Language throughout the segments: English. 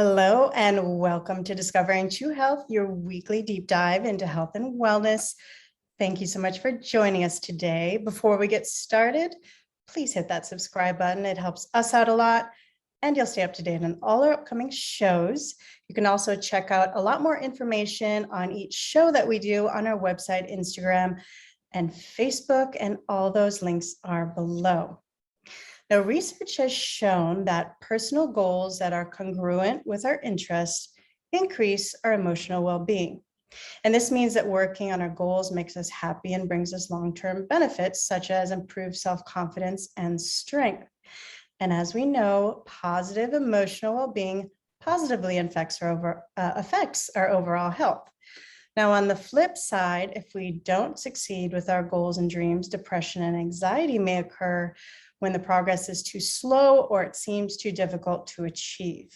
Hello and welcome to Discovering True Health, your weekly deep dive into health and wellness. Thank you so much for joining us today. Before we get started, please hit that subscribe button. It helps us out a lot and you'll stay up to date on all our upcoming shows. You can also check out a lot more information on each show that we do on our website, Instagram, and Facebook, and all those links are below. Now, research has shown that personal goals that are congruent with our interests increase our emotional well-being. And this means that working on our goals makes us happy and brings us long-term benefits, such as improved self-confidence and strength. And as we know, positive emotional well-being positively affects our overall health. Now, on the flip side, if we don't succeed with our goals and dreams, depression and anxiety may occur when the progress is too slow or it seems too difficult to achieve.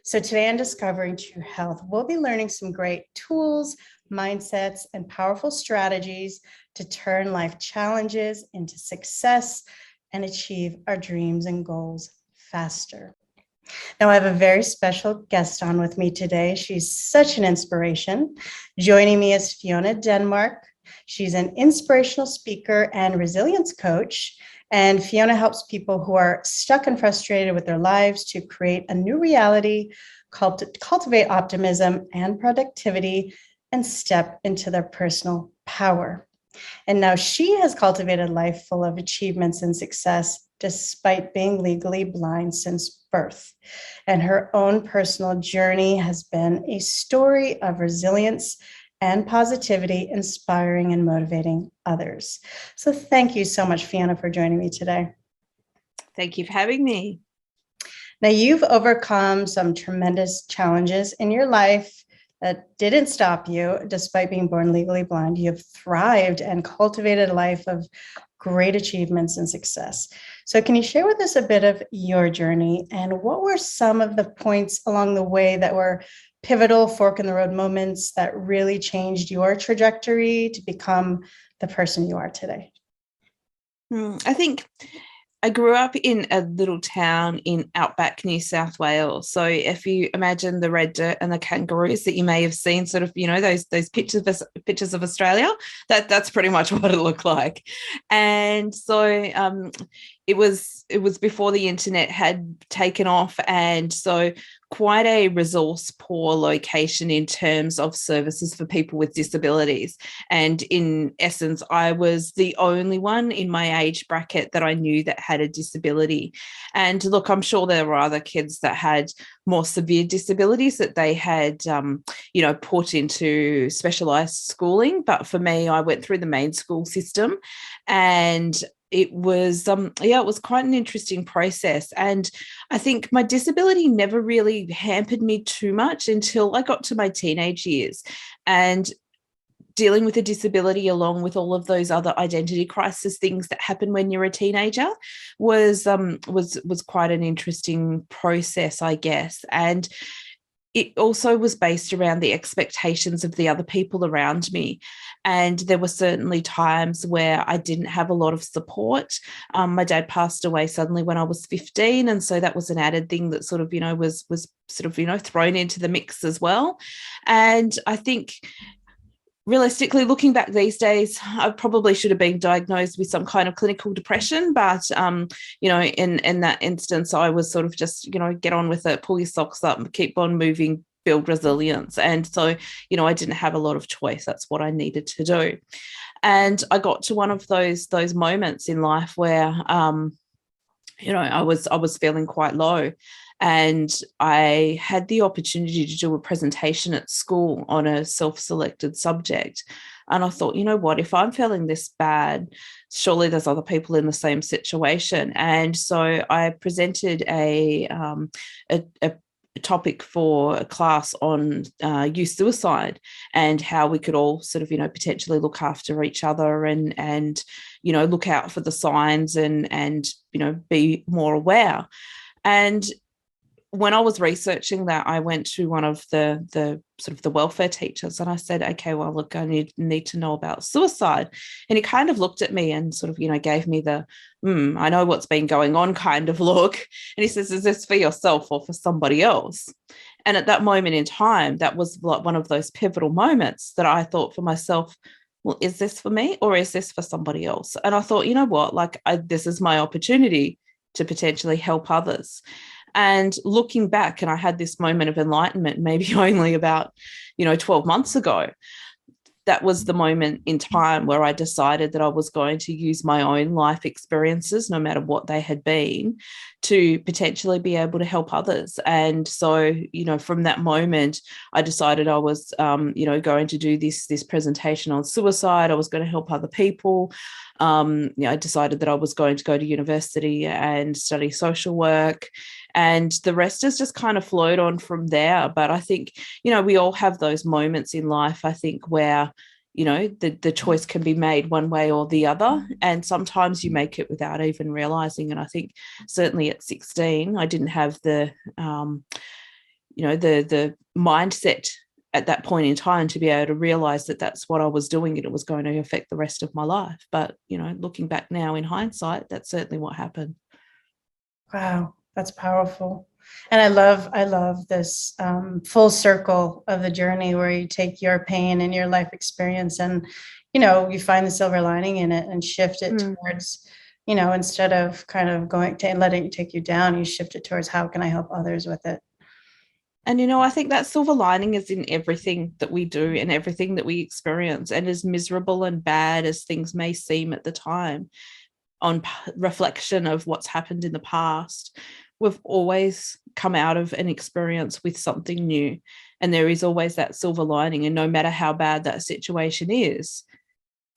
So today on Discovering True Health, we'll be learning some great tools, mindsets, and powerful strategies to turn life challenges into success and achieve our dreams and goals faster. Now, I have a very special guest on with me today. She's such an inspiration. Joining me is Fiona Demark. She's an inspirational speaker and resilience coach. And Fiona helps people who are stuck and frustrated with their lives to create a new reality, cultivate optimism and productivity, and step into their personal power. And now she has cultivated a life full of achievements and success despite being legally blind since birth. And her own personal journey has been a story of resilience and positivity, inspiring and motivating others. So thank you so much, Fiona, for joining me today. Thank you for having me. Now, you've overcome some tremendous challenges in your life that didn't stop you despite being born legally blind. You have thrived and cultivated a life of great achievements and success. So can you share with us a bit of your journey and what were some of the points along the way that were pivotal fork in the road moments that really changed your trajectory to become the person you are today? I think I grew up in a little town in outback New South Wales. So if you imagine the red dirt and the kangaroos that you may have seen, sort of, those pictures of Australia, that's pretty much what it looked like. And so it was before the internet had taken off, and so quite a resource poor location in terms of services for people with disabilities. And in essence, I was the only one in my age bracket that I knew that had a disability. And look, I'm sure there were other kids that had more severe disabilities that they had, put into specialised schooling. But for me, I went through the main school system, and it was quite an interesting process. And I think my disability never really hampered me too much until I got to my teenage years. And dealing with a disability along with all of those other identity crisis things that happen when you're a teenager was quite an interesting process, I guess. And it also was based around the expectations of the other people around me. And there were certainly times where I didn't have a lot of support. My dad passed away suddenly when I was 15. And so that was an added thing that sort of, was sort of, thrown into the mix as well. And I think realistically, looking back these days, I probably should have been diagnosed with some kind of clinical depression. But, in that instance, I was sort of just, get on with it, pull your socks up and keep on moving, build resilience. And so, I didn't have a lot of choice. That's what I needed to do. And I got to one of those moments in life where, I was feeling quite low. And I had the opportunity to do a presentation at school on a self-selected subject. And I thought, you know what, if I'm feeling this bad, surely there's other people in the same situation. And so I presented a topic for a class on youth suicide and how we could all sort of, potentially look after each other and look out for the signs and be more aware. And when I was researching that, I went to one of the sort of the welfare teachers and I said, okay, well, look, I need to know about suicide. And he kind of looked at me and sort of, gave me the, I know what's been going on kind of look. And he says, is this for yourself or for somebody else? And at that moment in time, that was like one of those pivotal moments that I thought for myself, well, is this for me or is this for somebody else? And I thought, you know what, like this is my opportunity to potentially help others. And looking back, and I had this moment of enlightenment maybe only about, 12 months ago. That was the moment in time where I decided that I was going to use my own life experiences, no matter what they had been, to potentially be able to help others. And so, from that moment, I decided I was, going to do this presentation on suicide. I was going to help other people. I decided that I was going to go to university and study social work. And the rest has just kind of flowed on from there. But I think, we all have those moments in life, I think, where, the choice can be made one way or the other. And sometimes you make it without even realizing. And I think certainly at 16, I didn't have the mindset at that point in time to be able to realize that that's what I was doing and it was going to affect the rest of my life. But, looking back now in hindsight, that's certainly what happened. Wow, that's powerful. And I love this full circle of the journey where you take your pain and your life experience and, you find the silver lining in it and shift it towards, instead of kind of going to letting it take you down, you shift it towards how can I help others with it. And, I think that silver lining is in everything that we do and everything that we experience. And as miserable and bad as things may seem at the time, on reflection of what's happened in the past, we've always come out of an experience with something new. And there is always that silver lining. And no matter how bad that situation is,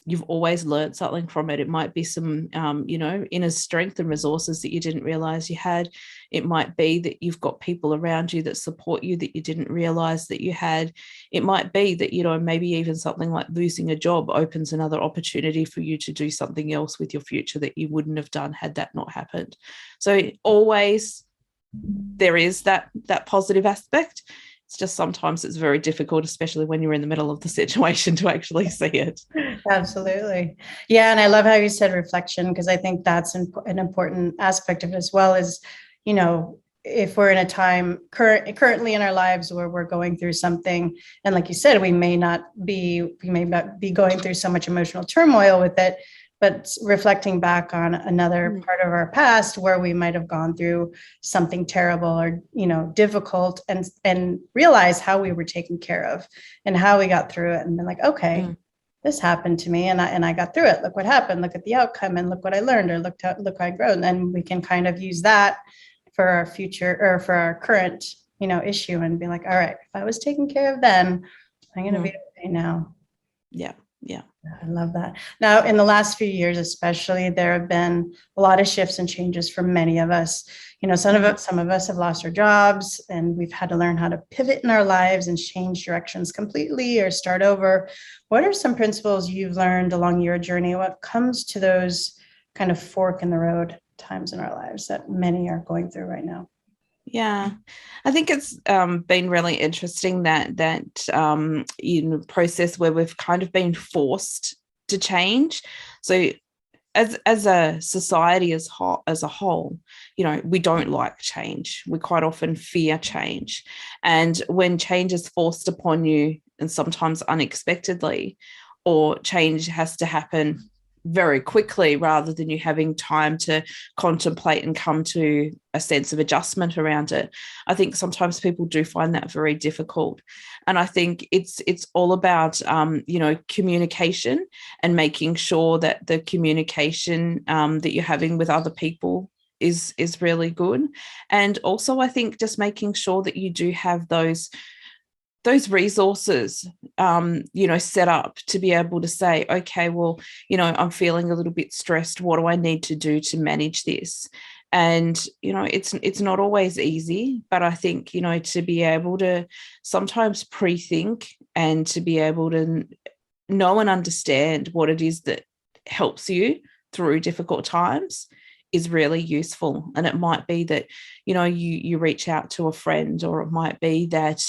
you've always learned something from it. It might be some, inner strength and resources that you didn't realize you had. It might be that you've got people around you that support you that you didn't realize that you had. It might be that, maybe even something like losing a job opens another opportunity for you to do something else with your future that you wouldn't have done had that not happened. So always there is that positive aspect. It's just sometimes it's very difficult, especially when you're in the middle of the situation, to actually see it. Absolutely. Yeah. And I love how you said reflection, because I think that's an important aspect of it as well as, if we're in a time currently in our lives where we're going through something, and like you said, we may not be going through so much emotional turmoil with it, but reflecting back on another part of our past where we might have gone through something terrible or, difficult, and realize how we were taken care of and how we got through it, and been like, okay, this happened to me and I got through it. Look what happened. Look at the outcome and look what I learned, or look how I grew. And then we can kind of use that for our future or for our current, issue, and be like, all right, if I was taken care of then, I'm going to be okay now. Yeah. Yeah. I love that. Now, in the last few years, especially, there have been a lot of shifts and changes for many of us. Some of us have lost our jobs, and we've had to learn how to pivot in our lives and change directions completely or start over. What are some principles you've learned along your journey? What comes to those kind of fork in the road times in our lives that many are going through right now? Yeah, I think it's been really interesting that process where we've kind of been forced to change. So as a society as a whole, we don't like change. We quite often fear change. And when change is forced upon you, and sometimes unexpectedly, or change has to happen very quickly rather than you having time to contemplate and come to a sense of adjustment around it, I think sometimes people do find that very difficult. And I think it's all about communication, and making sure that the communication that you're having with other people is really good. And also I think just making sure that you do have those resources, set up to be able to say, okay, well, I'm feeling a little bit stressed. What do I need to do to manage this? And, it's not always easy, but I think, to be able to sometimes pre-think and to be able to know and understand what it is that helps you through difficult times is really useful. And it might be that, you reach out to a friend, or it might be that,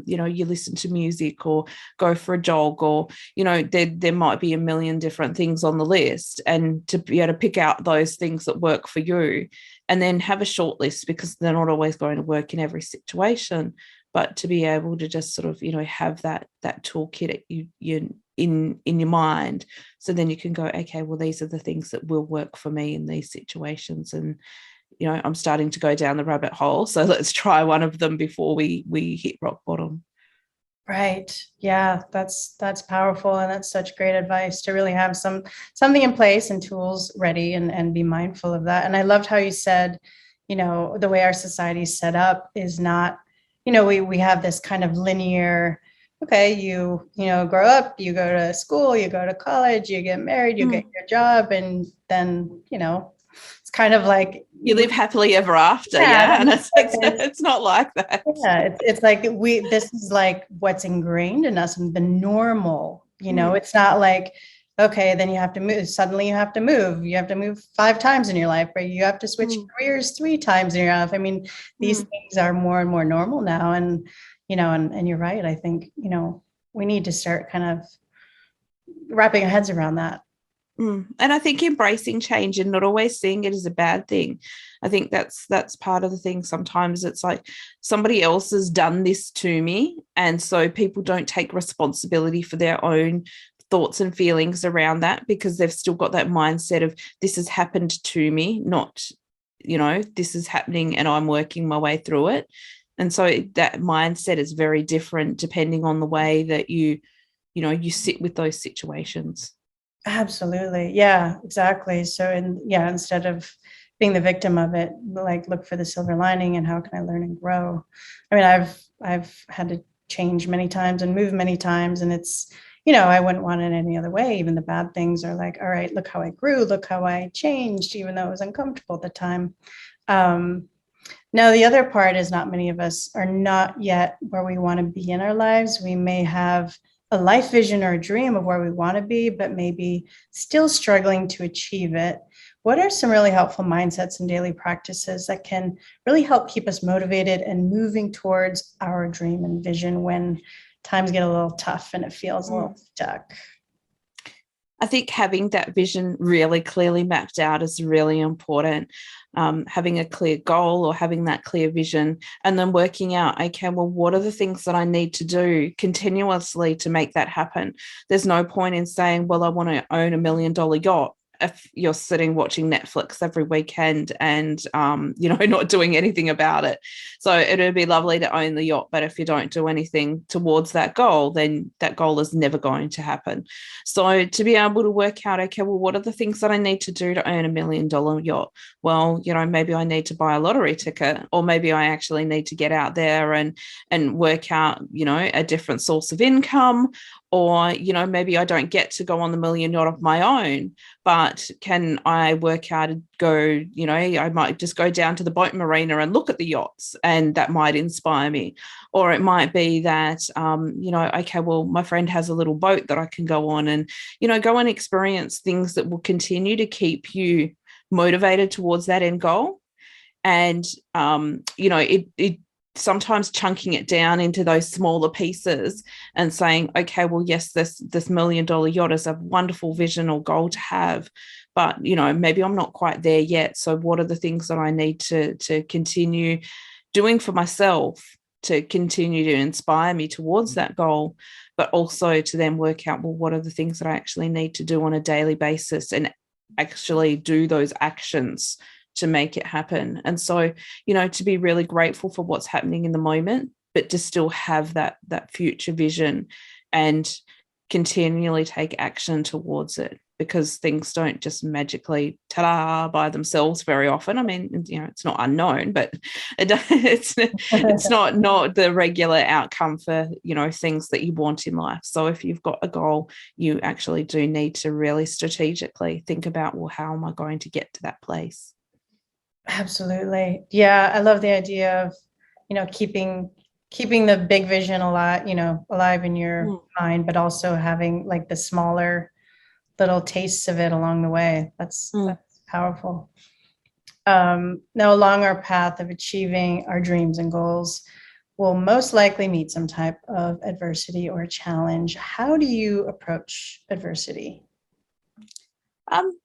you listen to music or go for a jog, or, there might be a million different things on the list, and to be able to pick out those things that work for you, and then have a short list, because they're not always going to work in every situation. but to be able to just sort of, have that toolkit you in your mind, so then you can go, okay, well, these are the things that will work for me in these situations. And I'm starting to go down the rabbit hole, so let's try one of them before we hit rock bottom. Right. Yeah, that's powerful, and that's such great advice to really have something in place and tools ready, and be mindful of that. And I loved how you said, the way our society is set up is not, we have this kind of linear, okay, grow up, you go to school, you go to college, you get married, you get your job, and then, it's kind of like you live happily ever after. Yeah, And it's not like that. Yeah, it's like this is like what's ingrained in us and the normal, it's not like, okay, then you have to move. Suddenly you have to move. You have to move 5 times in your life, or you have to switch careers 3 times in your life. I mean, these things are more and more normal now. And, and you're right. I think, we need to start kind of wrapping our heads around that. And I think embracing change and not always seeing it as a bad thing. I think that's part of the thing. Sometimes it's like somebody else has done this to me, and so people don't take responsibility for their own thoughts and feelings around that, because they've still got that mindset of, this has happened to me, not, this is happening and I'm working my way through it. And so that mindset is very different depending on the way that you sit with those situations. Absolutely. Yeah, exactly. So, instead of being the victim of it, like, look for the silver lining and how can I learn and grow? I mean, I've had to change many times and move many times, and it's, I wouldn't want it any other way. Even the bad things are like, all right, look how I grew, look how I changed, even though it was uncomfortable at the time. Now, the other part is, not many of us are not yet where we want to be in our lives. We may have a life vision or a dream of where we want to be, but maybe still struggling to achieve it. What are some really helpful mindsets and daily practices that can really help keep us motivated and moving towards our dream and vision when times get a little tough and it feels a little stuck? I think having that vision really clearly mapped out is really important. Having a clear goal or having that clear vision, and then working out, okay, well, what are the things that I need to do continuously to make that happen? There's no point in saying, well, I want to own $1 million yacht, if you're sitting watching Netflix every weekend and, not doing anything about it. So it would be lovely to own the yacht, but if you don't do anything towards that goal, then that goal is never going to happen. So to be able to work out, okay, well, what are the things that I need to do to own $1 million yacht? Well, maybe I need to buy a lottery ticket, or maybe I actually need to get out there and work out, a different source of income, or, maybe I don't get to go on the million yacht of my own, but can I work out and go, I might just go down to the boat marina and look at the yachts, and that might inspire me. Or it might be that, okay, well, my friend has a little boat that I can go on and, go and experience things that will continue to keep you motivated towards that end goal. And, it sometimes chunking it down into those smaller pieces and saying, okay, well, yes, this $1 million yacht is a wonderful vision or goal to have, but, maybe I'm not quite there yet. So what are the things that I need to continue doing for myself to continue to inspire me towards that goal, but also to then work out, well, what are the things that I actually need to do on a daily basis and actually do those actions to make it happen. And so, to be really grateful for what's happening in the moment, but to still have that future vision and continually take action towards it, because things don't just magically ta-da by themselves very often. I mean, it's not unknown, but it's not the regular outcome for, things that you want in life. So if you've got a goal, you actually do need to really strategically think about, well, how am I going to get to that place? Absolutely. Yeah, I love the idea of, keeping the big vision alive, alive in your mind, but also having like the smaller little tastes of it along the way. That's powerful. Now, along our path of achieving our dreams and goals, we'll most likely meet some type of adversity or challenge. How do you approach adversity? Um,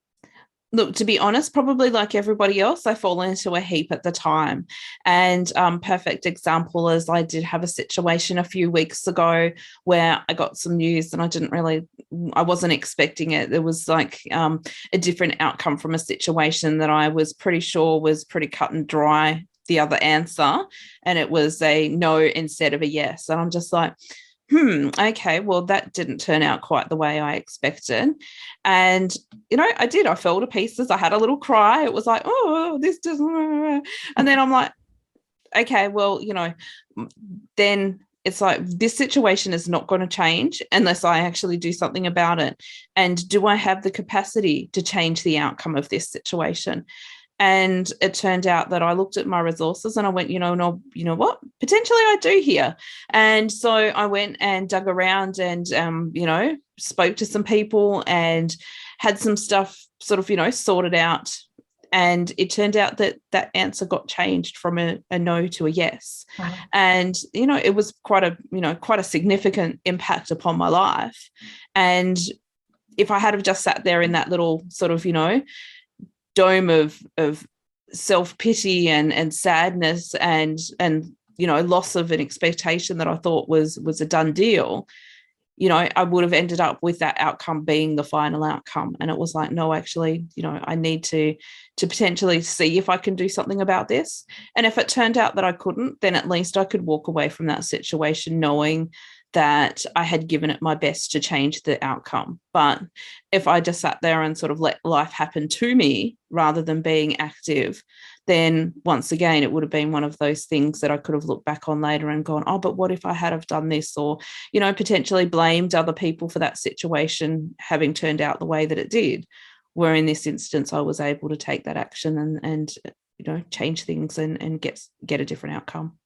Look, to be honest, probably like everybody else, I fall into a heap at the time. And perfect example is I did have a situation a few weeks ago where I got some news and I wasn't expecting it. There was like a different outcome from a situation that I was pretty sure was pretty cut and dry, the other answer. And it was a no instead of a yes. And I'm just like, okay, well, that didn't turn out quite the way I expected. And, I fell to pieces. I had a little cry. It was like, oh, this doesn't. And then I'm like, okay, well, then it's like this situation is not going to change unless I actually do something about it. And do I have the capacity to change the outcome of this situation? And it turned out that I looked at my resources and I went, no, you know what? Potentially I do here. And so I went and dug around and, spoke to some people and had some stuff sort of, sorted out. And it turned out that that answer got changed from a no to a yes. Wow. And, it was quite a significant impact upon my life. And if I had have just sat there in that little sort of, dome of self-pity and sadness and loss of an expectation that I thought was a done deal, I would have ended up with that outcome being the final outcome. And it was like, no, actually, I need to potentially see if I can do something about this. And if it turned out that I couldn't, then at least I could walk away from that situation knowing that I had given it my best to change the outcome. But if I just sat there and sort of let life happen to me rather than being active, then once again, it would have been one of those things that I could have looked back on later and gone, oh, but what if I had have done this? Or, potentially blamed other people for that situation having turned out the way that it did. Where in this instance, I was able to take that action and change things and get a different outcome.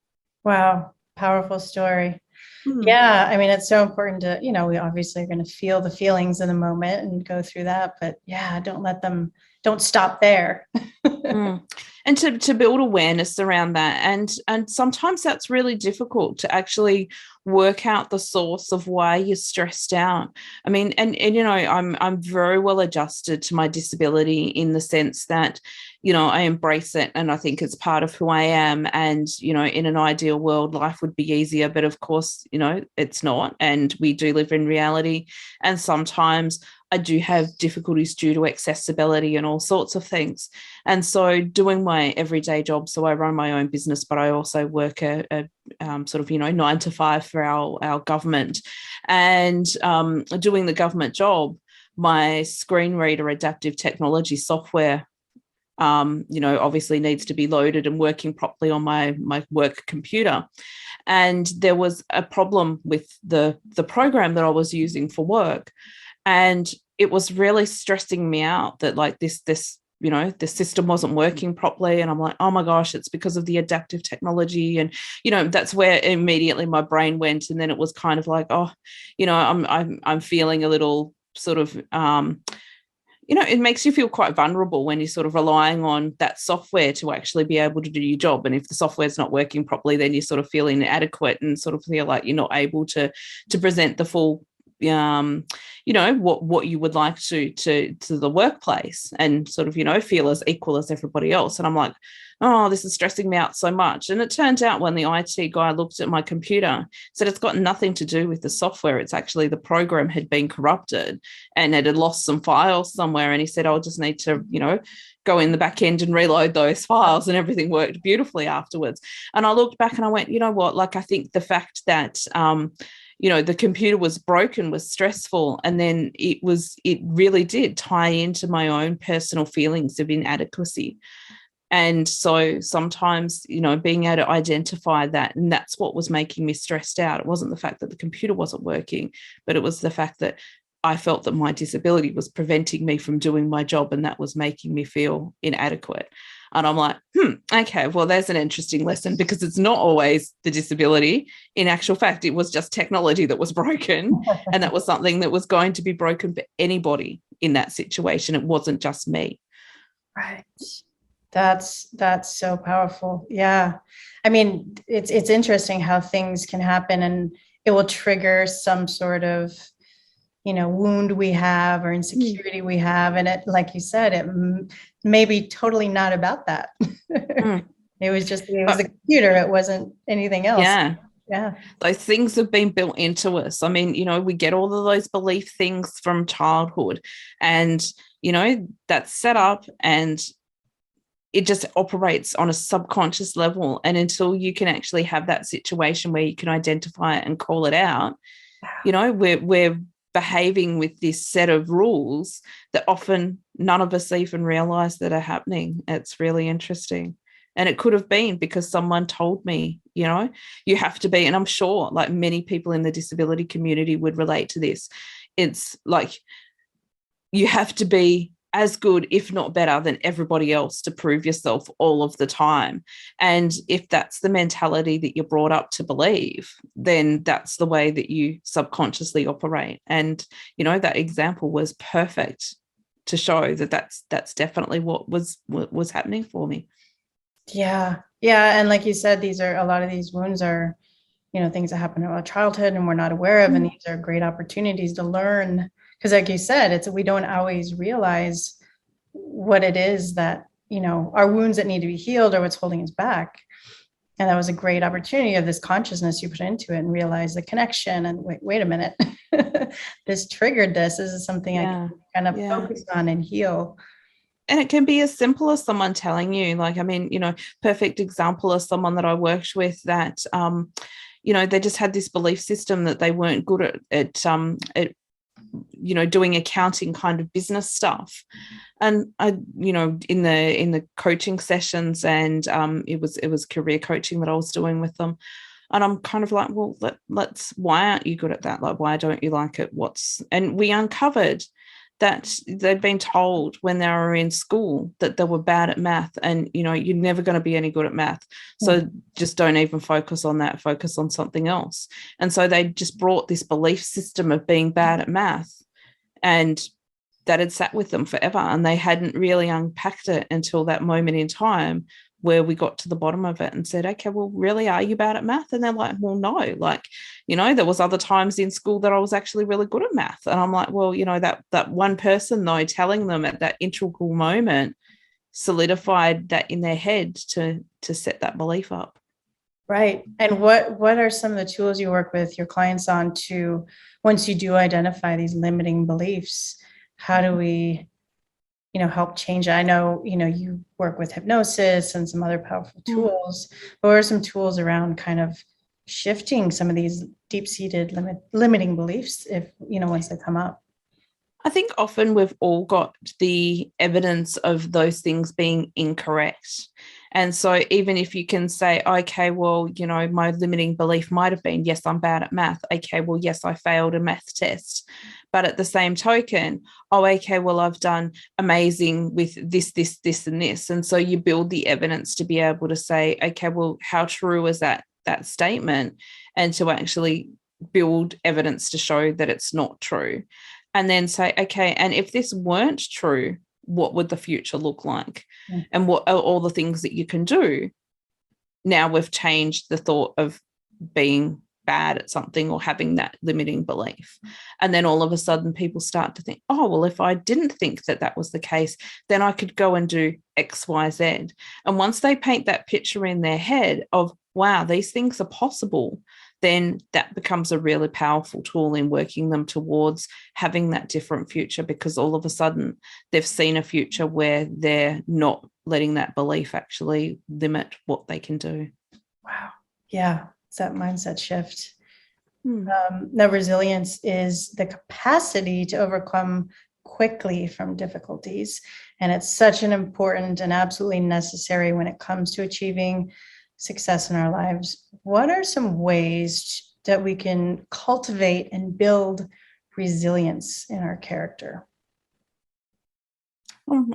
Wow. Powerful story. Mm. Yeah, I mean, it's so important to, we obviously are going to feel the feelings in the moment and go through that, but yeah, don't stop there. Mm. And to build awareness around that, and sometimes that's really difficult to actually work out the source of why you're stressed out. I mean, and I'm very well adjusted to my disability in the sense that I embrace it and I think it's part of who I am. And in an ideal world, life would be easier, but of course, it's not. And we do live in reality, and sometimes I do have difficulties due to accessibility and all sorts of things. And so doing my everyday job, so I run my own business, but I also work a sort of, 9 to 5 for our government. And doing the government job, my screen reader adaptive technology software, obviously needs to be loaded and working properly on my work computer. And there was a problem with the program that I was using for work. And it was really stressing me out that like this the system wasn't working properly. And I'm like, oh my gosh, it's because of the adaptive technology. And that's where immediately my brain went. And then it was kind of like, oh, I'm feeling a little sort of it makes you feel quite vulnerable when you're sort of relying on that software to actually be able to do your job. And if the software's not working properly, then you sort of feel inadequate and sort of feel like you're not able to present the full what you would like to the workplace and sort of feel as equal as everybody else. And I'm like, oh, this is stressing me out so much. And it turns out when the IT guy looked at my computer, said it's got nothing to do with the software. It's actually the program had been corrupted and it had lost some files somewhere. And he said, I'll just need to go in the back end and reload those files, and everything worked beautifully afterwards. And I looked back and I went, you know what, like I think the fact that the computer was broken was stressful. And then it really did tie into my own personal feelings of inadequacy. And so sometimes, being able to identify that, and that's what was making me stressed out. It wasn't the fact that the computer wasn't working, but it was the fact that I felt that my disability was preventing me from doing my job, and that was making me feel inadequate. And I'm like, okay, well, there's an interesting lesson, because it's not always the disability. In actual fact, it was just technology that was broken. And that was something that was going to be broken for anybody in that situation. It wasn't just me. Right. That's so powerful. Yeah. I mean, it's interesting how things can happen and it will trigger some sort of wound we have or insecurity we have. And it, like you said, it may be totally not about that. Mm. It was the But computer. It wasn't anything else. yeah, Yeah. those things have been built into us. I mean, we get all of those belief things from childhood, and, that's set up, and it just operates on a subconscious level. And until you can actually have that situation where you can identify it and call it out, we're behaving with this set of rules that often none of us even realize that are happening. It's really interesting. And it could have been because someone told me, you have to be, and I'm sure like many people in the disability community would relate to this. It's like you have to be as good, if not better, than everybody else to prove yourself all of the time. And if that's the mentality that you're brought up to believe, then that's the way that you subconsciously operate. And, that example was perfect to show that that's definitely what was happening for me. Yeah. Yeah. And like you said, a lot of these wounds are, things that happen in our childhood and we're not aware of. And these are great opportunities to learn. Because like you said, we don't always realize what it is that, our wounds that need to be healed or what's holding us back. And that was a great opportunity of this consciousness you put into it and realize the connection and wait a minute, this triggered this. This is something I can kind of focus on and heal. And it can be as simple as someone telling you, like, I mean, perfect example of someone that I worked with that, they just had this belief system that they weren't good at doing accounting kind of business stuff. And I, in the coaching sessions, and it was career coaching that I was doing with them. And I'm kind of like, well, why aren't you good at that? Like, why don't you like it? And we uncovered that they'd been told when they were in school that they were bad at math, and, you're never going to be any good at math. So just don't even focus on that, focus on something else. And so they just brought this belief system of being bad at math, and that had sat with them forever. And they hadn't really unpacked it until that moment in time where we got to the bottom of it and said, okay, well, really, are you bad at math? And they're like, well, no, like, there was other times in school that I was actually really good at math. And I'm like, well, that one person though, telling them at that integral moment solidified that in their head to set that belief up. Right. And what are some of the tools you work with your clients on to, once you do identify these limiting beliefs, how do we help change it? I know, you work with hypnosis and some other powerful tools. But what are some tools around kind of shifting some of these deep-seated limiting beliefs once they come up? I think often we've all got the evidence of those things being incorrect. And so even if you can say, okay, well, my limiting belief might have been, yes, I'm bad at math. Okay, well, yes, I failed a math test. But at the same token, okay, well, I've done amazing with this, this, this, and this. And so you build the evidence to be able to say, okay, well, how true is that statement? And to actually build evidence to show that it's not true. And then say, okay, and if this weren't true, what would the future look like? And what are all the things that you can do? Now we've changed the thought of being bad at something or having that limiting belief. And then all of a sudden people start to think, oh, well, if I didn't think that was the case, then I could go and do X, Y, Z. And once they paint that picture in their head of, wow, these things are possible, then that becomes a really powerful tool in working them towards having that different future, because all of a sudden they've seen a future where they're not letting that belief actually limit what they can do. Wow. Yeah. It's that mindset shift. Now, resilience is the capacity to overcome quickly from difficulties. And it's such an important and absolutely necessary when it comes to achieving success in our lives. What are some ways that we can cultivate and build resilience in our character?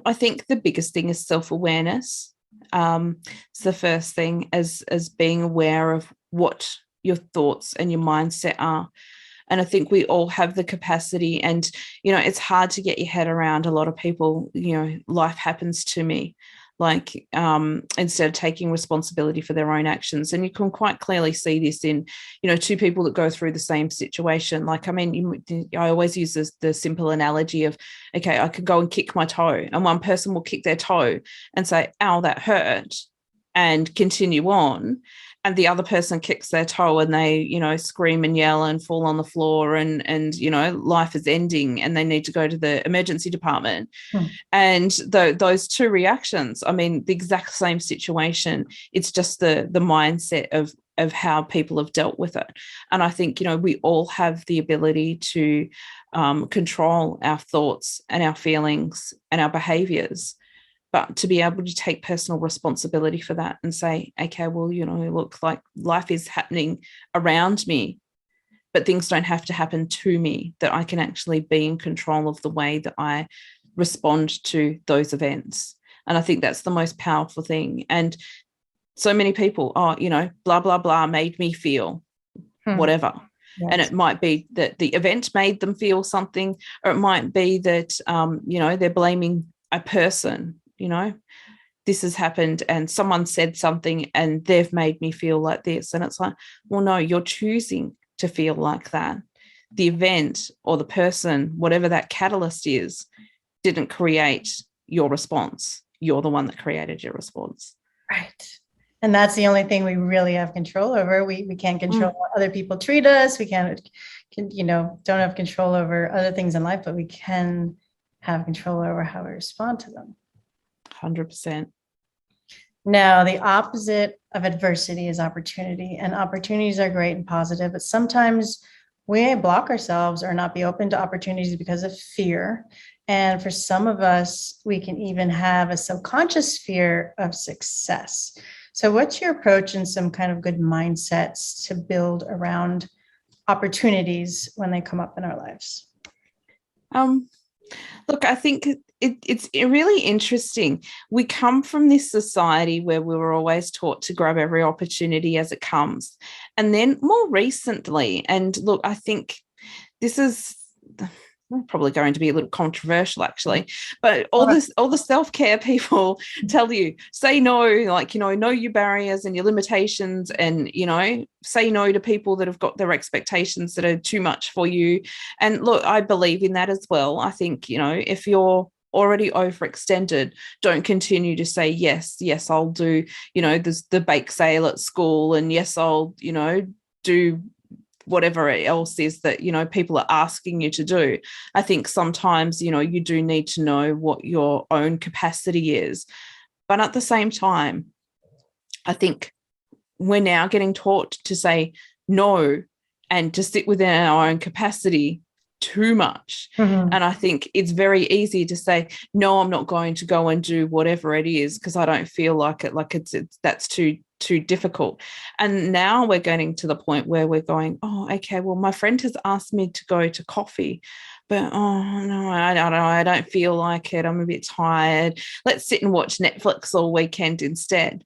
I think the biggest thing is self-awareness. It's the first thing, as being aware of what your thoughts and your mindset are. And I think we all have the capacity, and, it's hard to get your head around. A lot of people, life happens to me. like instead of taking responsibility for their own actions. And you can quite clearly see this in, two people that go through the same situation. Like, I mean, I always use the simple analogy of, okay, I could go and kick my toe, and one person will kick their toe and say, ow, that hurt, and continue on. And the other person kicks their toe and they, scream and yell and fall on the floor, and life is ending and they need to go to the emergency department. And those two reactions, I mean, the exact same situation. It's just the mindset of how people have dealt with it. And I think, we all have the ability to control our thoughts and our feelings and our behaviors. But to be able to take personal responsibility for that and say, okay, well, look, like life is happening around me, but things don't have to happen to me, that I can actually be in control of the way that I respond to those events. And I think that's the most powerful thing. And so many people, blah, blah, blah made me feel whatever. Yes. And it might be that the event made them feel something, or it might be that, they're blaming a person. This has happened and someone said something and they've made me feel like this. And it's like, well, no, you're choosing to feel like that. The event or the person, whatever that catalyst is, didn't create your response. You're the one that created your response. Right. And that's the only thing we really have control over. We can't control how other people treat us. We don't have control over other things in life, but we can have control over how we respond to them. 100%. Now, the opposite of adversity is opportunity, and opportunities are great and positive, but sometimes we may block ourselves or not be open to opportunities because of fear. And for some of us, we can even have a subconscious fear of success. So what's your approach and some kind of good mindsets to build around opportunities when they come up in our lives? Look, I think it's really interesting. We come from this society where we were always taught to grab every opportunity as it comes. And then more recently, and look, I think this is probably going to be a little controversial actually, but all the self-care people tell you, say no, like, know your barriers and your limitations, and, say no to people that have got their expectations that are too much for you. And look, I believe in that as well. I think, if you're already overextended, don't continue to say, yes, I'll do, there's the bake sale at school, and yes, I'll, do whatever else is that, people are asking you to do. I think sometimes, you do need to know what your own capacity is. But at the same time, I think we're now getting taught to say no and to sit within our own capacity too much. And I think it's very easy to say, no, I'm not going to go and do whatever it is because I don't feel like it, like it's that's too difficult. And now we're getting to the point where we're going, oh, okay, well, my friend has asked me to go to coffee, but oh no, I don't know, I don't feel like it, I'm a bit tired, let's sit and watch Netflix all weekend instead.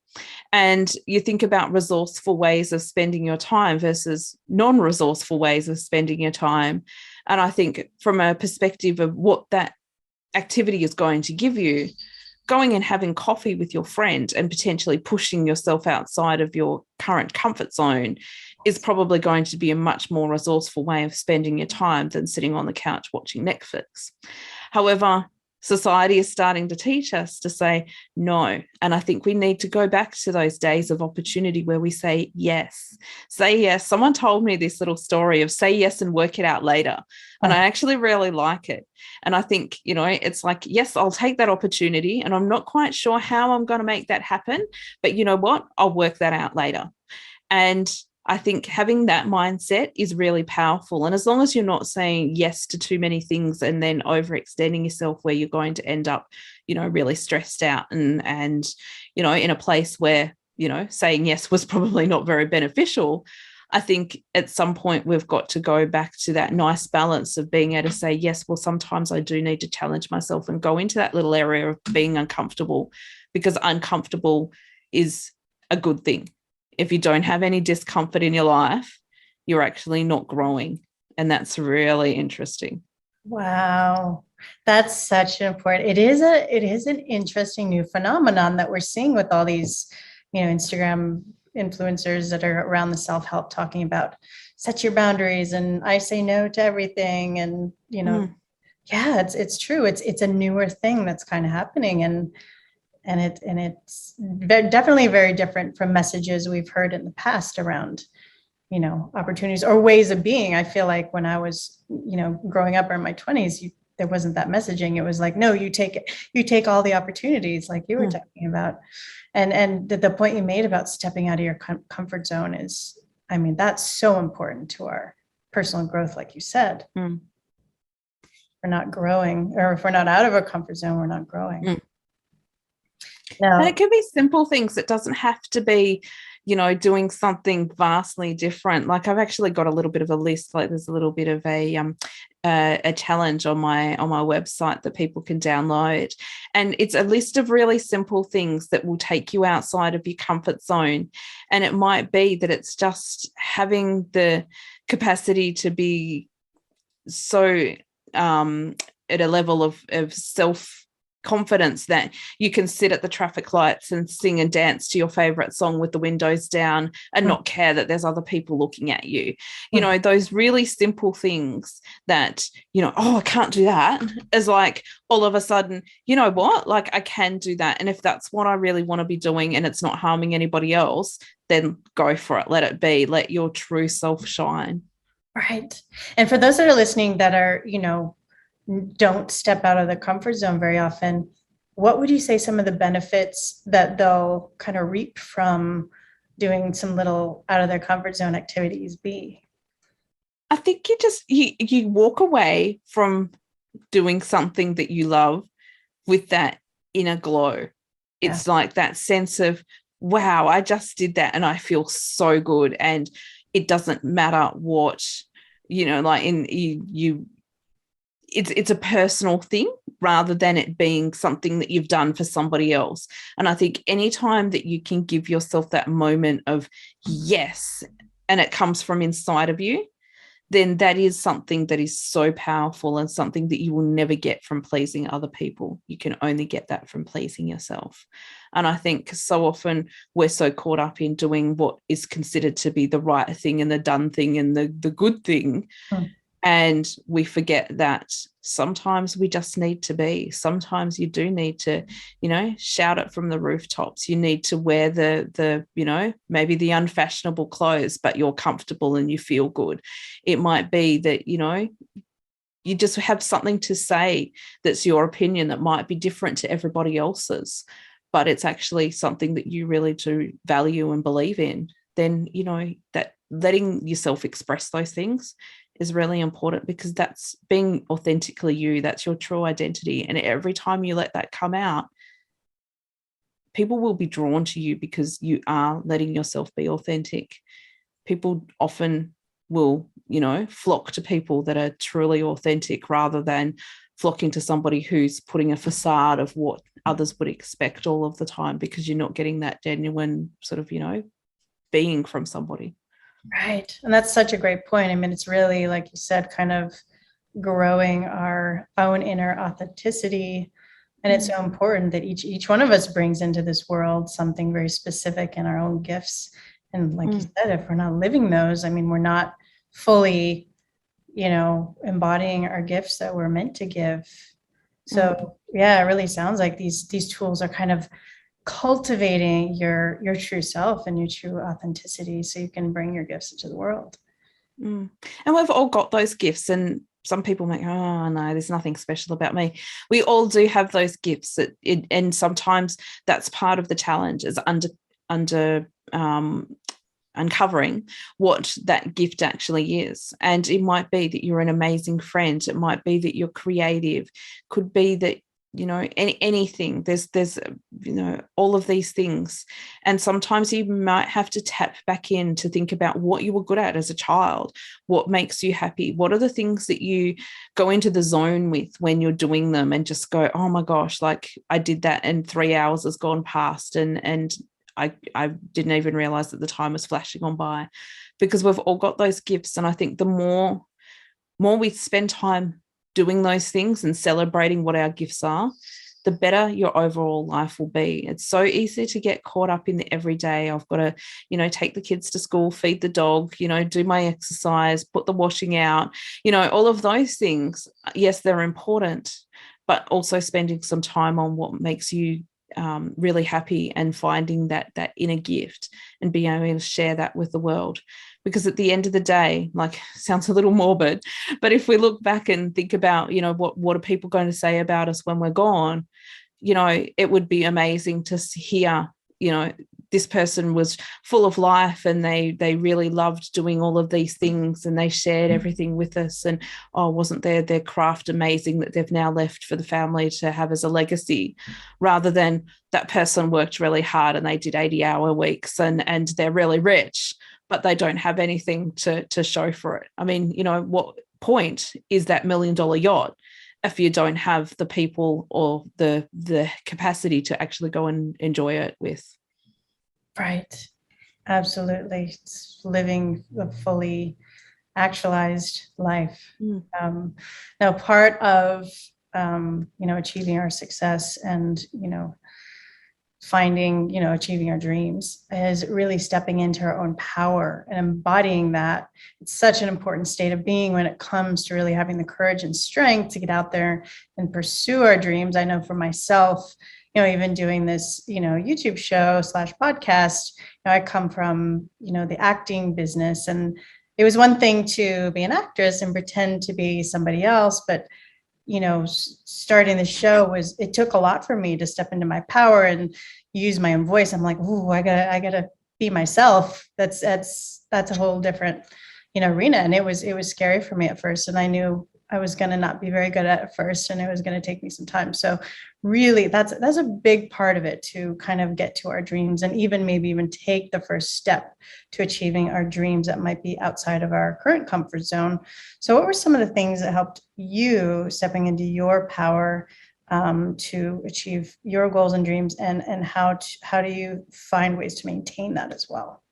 And you think about resourceful ways of spending your time versus non-resourceful ways of spending your time. And I think from a perspective of what that activity is going to give you, going and having coffee with your friend and potentially pushing yourself outside of your current comfort zone is probably going to be a much more resourceful way of spending your time than sitting on the couch watching Netflix. However, society is starting to teach us to say no. And I think we need to go back to those days of opportunity where we say yes. Say yes. Someone told me this little story of say yes and work it out later. And I actually really like it. And I think, it's like, yes, I'll take that opportunity and I'm not quite sure how I'm going to make that happen. But you know what? I'll work that out later. And I think having that mindset is really powerful. And as long as you're not saying yes to too many things and then overextending yourself where you're going to end up, really stressed out and in a place where, saying yes was probably not very beneficial. I think at some point we've got to go back to that nice balance of being able to say, yes, well, sometimes I do need to challenge myself and go into that little area of being uncomfortable, because uncomfortable is a good thing. If you don't have any discomfort in your life, you're actually not growing. And that's really interesting. Wow. That's such an important, it is an interesting new phenomenon that we're seeing with all these, Instagram influencers that are around the self-help talking about set your boundaries and I say no to everything. And, yeah, it's true. It's a newer thing that's kind of happening. And it's definitely very different from messages we've heard in the past around, opportunities or ways of being. I feel like when I was, growing up in my 20s, there wasn't that messaging. It was like, no, you take all the opportunities like you were talking about. And the point you made about stepping out of your comfort zone is, I mean, that's so important to our personal growth. Like you said, we're not growing, or if we're not out of our comfort zone, we're not growing. And it can be simple things. It doesn't have to be, doing something vastly different. Like I've actually got a little bit of a list. Like there's a little bit of a challenge on my website that people can download, and it's a list of really simple things that will take you outside of your comfort zone. And it might be that it's just having the capacity to be so at a level of self confidence that you can sit at the traffic lights and sing and dance to your favorite song with the windows down and not care that there's other people looking at you. Those really simple things that, oh, I can't do that, is like all of a sudden, you know what, like I can do that. And if that's what I really want to be doing and it's not harming anybody else, then go for it. Let it be. Let your true self shine. Right. And for those that are listening that are, don't step out of the comfort zone very often, what would you say some of the benefits that they'll kind of reap from doing some little out of their comfort zone activities be? I think you walk away from doing something that you love with that inner glow. It's like that sense of, wow, I just did that and I feel so good. And it doesn't matter what, like it's a personal thing rather than it being something that you've done for somebody else. And I think anytime that you can give yourself that moment of yes, and it comes from inside of you, then that is something that is so powerful and something that you will never get from pleasing other people. You can only get that from pleasing yourself. And I think so often we're so caught up in doing what is considered to be the right thing and the done thing and the good thing. And we forget that sometimes we just need to be. Sometimes you do need to, shout it from the rooftops. You need to wear the maybe the unfashionable clothes, but you're comfortable and you feel good. It might be that, you just have something to say that's your opinion that might be different to everybody else's, but it's actually something that you really do value and believe in. Then, that letting yourself express those things is really important, because that's being authentically you. That's your true identity. And every time you let that come out, people will be drawn to you because you are letting yourself be authentic. People often will, flock to people that are truly authentic rather than flocking to somebody who's putting a facade of what others would expect all of the time, because you're not getting that genuine sort of, being from somebody. Right. And that's such a great point. I mean, it's really, like you said, kind of growing our own inner authenticity. And it's so important that each one of us brings into this world something very specific in our own gifts. And like you said, if we're not living those, I mean, we're not fully, embodying our gifts that we're meant to give. So yeah, it really sounds like these tools are kind of cultivating your true self and your true authenticity so you can bring your gifts into the world. And we've all got those gifts, and some people make, oh no, there's nothing special about me. We all do have those gifts and sometimes that's part of the challenge, is uncovering what that gift actually is. And it might be that you're an amazing friend, it might be that you're creative, could be that anything. There's all of these things, and sometimes you might have to tap back in to think about what you were good at as a child, what makes you happy, what are the things that you go into the zone with when you're doing them and just go, oh my gosh, like I did that and 3 hours has gone past and I didn't even realize that the time was flashing on by. Because we've all got those gifts, and I think the more we spend time doing those things and celebrating what our gifts are, the better your overall life will be. It's so easy to get caught up in the everyday. I've got to, take the kids to school, feed the dog, do my exercise, put the washing out, all of those things. Yes, they're important, but also spending some time on what makes you really happy and finding that inner gift and being able to share that with the world. Because at the end of the day, like, sounds a little morbid, but if we look back and think about, what are people going to say about us when we're gone, it would be amazing to hear, this person was full of life and they really loved doing all of these things and they shared everything with us, and wasn't their craft amazing that they've now left for the family to have as a legacy, rather than that person worked really hard and they did 80-hour weeks and they're really rich, but they don't have anything to show for it. I mean, what point is that $1 million yacht if you don't have the people or the capacity to actually go and enjoy it with? Right. Absolutely. It's living a fully actualized life. Now, part of, achieving our success and, finding, achieving our dreams is really stepping into our own power and embodying that. It's such an important state of being when it comes to really having the courage and strength to get out there and pursue our dreams. I know for myself, even doing this, YouTube show / podcast, I come from, the acting business, and it was one thing to be an actress and pretend to be somebody else, but starting the show it took a lot for me to step into my power and use my own voice. I'm like, ooh, I gotta be myself. That's a whole different, arena. And it was scary for me at first. And I knew I was going to not be very good at first, and it was going to take me some time. So really that's a big part of it, to kind of get to our dreams and maybe even take the first step to achieving our dreams that might be outside of our current comfort zone. So what were some of the things that helped you stepping into your power to achieve your goals and dreams, and how do you find ways to maintain that as well?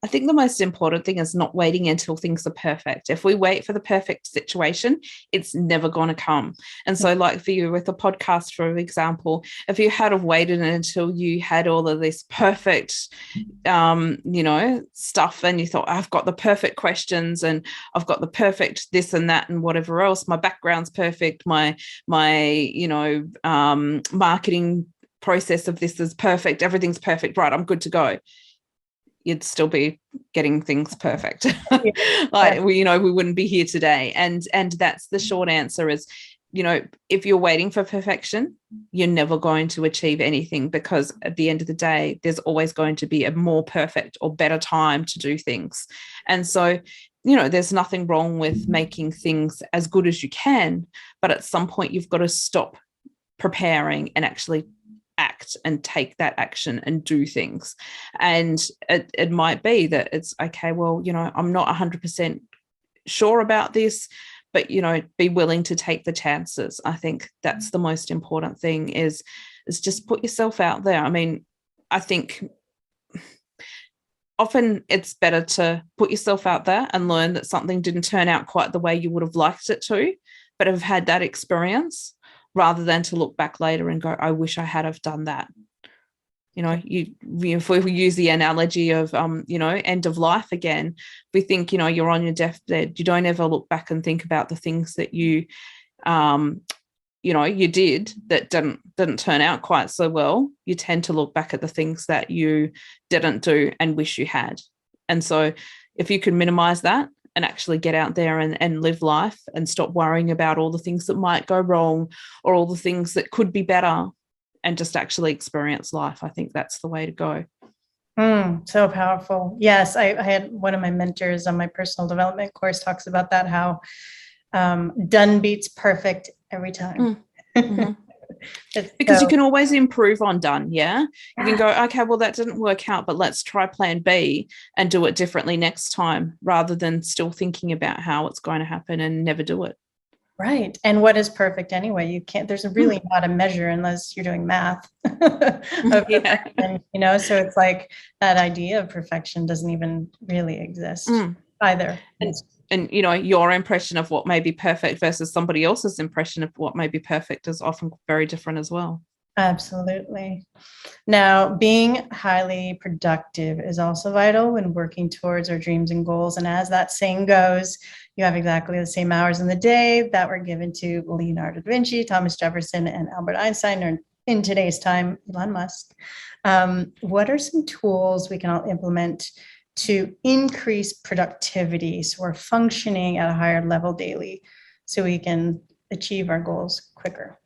I think the most important thing is not waiting until things are perfect. If we wait for the perfect situation, it's never going to come. And so, like for you with a podcast, for example, if you had have waited until you had all of this perfect, stuff, and you thought, I've got the perfect questions and I've got the perfect this and that and whatever else, my background's perfect, my marketing process of this is perfect, everything's perfect, right, I'm good to go, you'd still be getting things perfect. We wouldn't be here today. And that's the short answer is, if you're waiting for perfection, you're never going to achieve anything, because at the end of the day, there's always going to be a more perfect or better time to do things. And so, there's nothing wrong with making things as good as you can, but at some point you've got to stop preparing and actually act and take that action and do things. And it might be that it's okay, well, I'm not 100% sure about this, but be willing to take the chances. I think that's the most important thing, is just put yourself out there. I mean, I think often it's better to put yourself out there and learn that something didn't turn out quite the way you would have liked it to, but have had that experience, rather than to look back later and go, I wish I had have done that. If we use the analogy of, end of life again, we think, you're on your deathbed, you don't ever look back and think about the things that you did that didn't turn out quite so well. You tend to look back at the things that you didn't do and wish you had. And so if you can minimize that and actually get out there and live life and stop worrying about all the things that might go wrong or all the things that could be better, and just actually experience life, I think that's the way to go. So powerful. Yes, I had one of my mentors on my personal development course talks about that, how done beats perfect every time. Mm-hmm. Because you can always improve on done. You can go, okay, well, that didn't work out, but let's try plan B and do it differently next time, rather than still thinking about how it's going to happen and never do it. Right. And what is perfect anyway? You can't, there's really not a measure unless you're doing math. So it's like that idea of perfection doesn't even really exist either. and your impression of what may be perfect versus somebody else's impression of what may be perfect is often very different as well. Absolutely. Now, being highly productive is also vital when working towards our dreams and goals. And as that saying goes, you have exactly the same hours in the day that were given to Leonardo da Vinci, Thomas Jefferson, and Albert Einstein, or in today's time, Elon Musk. What are some tools we can all implement to increase productivity so we're functioning at a higher level daily so we can achieve our goals quicker?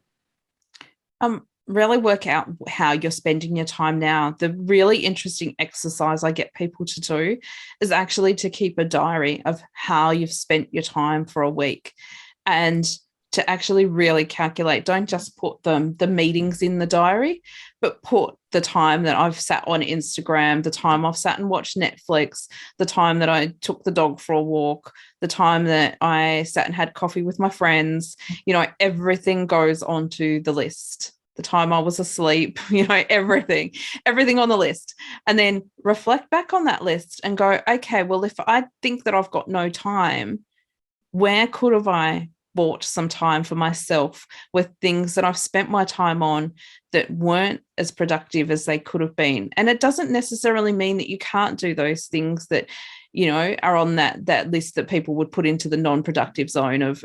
Really work out how you're spending your time now. The really interesting exercise I get people to do is actually to keep a diary of how you've spent your time for a week, and to actually really calculate. Don't just put the meetings in the diary, but put the time that I've sat on Instagram, the time I've sat and watched Netflix, the time that I took the dog for a walk, the time that I sat and had coffee with my friends. Everything goes onto the list. The time I was asleep, everything on the list. And then reflect back on that list and go, okay, well, if I think that I've got no time, where could have I bought some time for myself with things that I've spent my time on that weren't as productive as they could have been? And it doesn't necessarily mean that you can't do those things that, are on that list that people would put into the non-productive zone of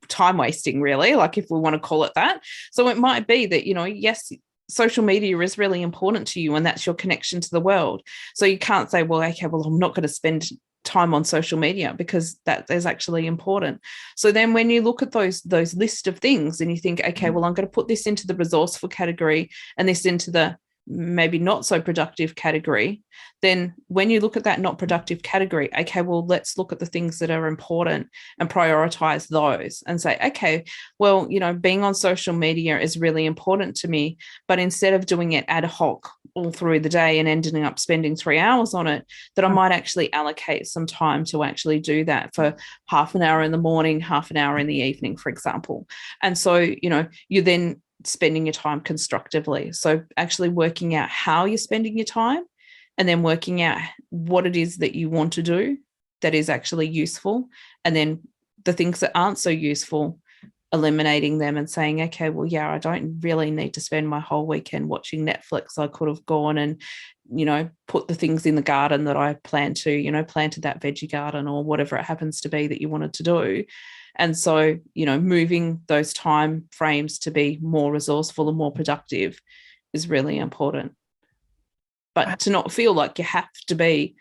time wasting, really, like if we want to call it that. So it might be that, yes, social media is really important to you and that's your connection to the world. So you can't say, well, okay, well, I'm not going to spend time on social media, because that is actually important. So then when you look at those list of things and you think, okay, well, I'm going to put this into the resourceful category and this into the maybe not so productive category, then when you look at that not productive category, okay, well, let's look at the things that are important and prioritize those and say, okay, well, being on social media is really important to me, but instead of doing it ad hoc all through the day and ending up spending 3 hours on it, that I might actually allocate some time to actually do that for half an hour in the morning, half an hour in the evening, for example. And so, you then spending your time constructively. So actually working out how you're spending your time, and then working out what it is that you want to do that is actually useful. And then the things that aren't so useful, eliminating them and saying, okay, well, yeah, I don't really need to spend my whole weekend watching Netflix. I could have gone and, put the things in the garden that I planned to, planted that veggie garden or whatever it happens to be that you wanted to do. And so, moving those time frames to be more resourceful and more productive is really important. But to not feel like you have to be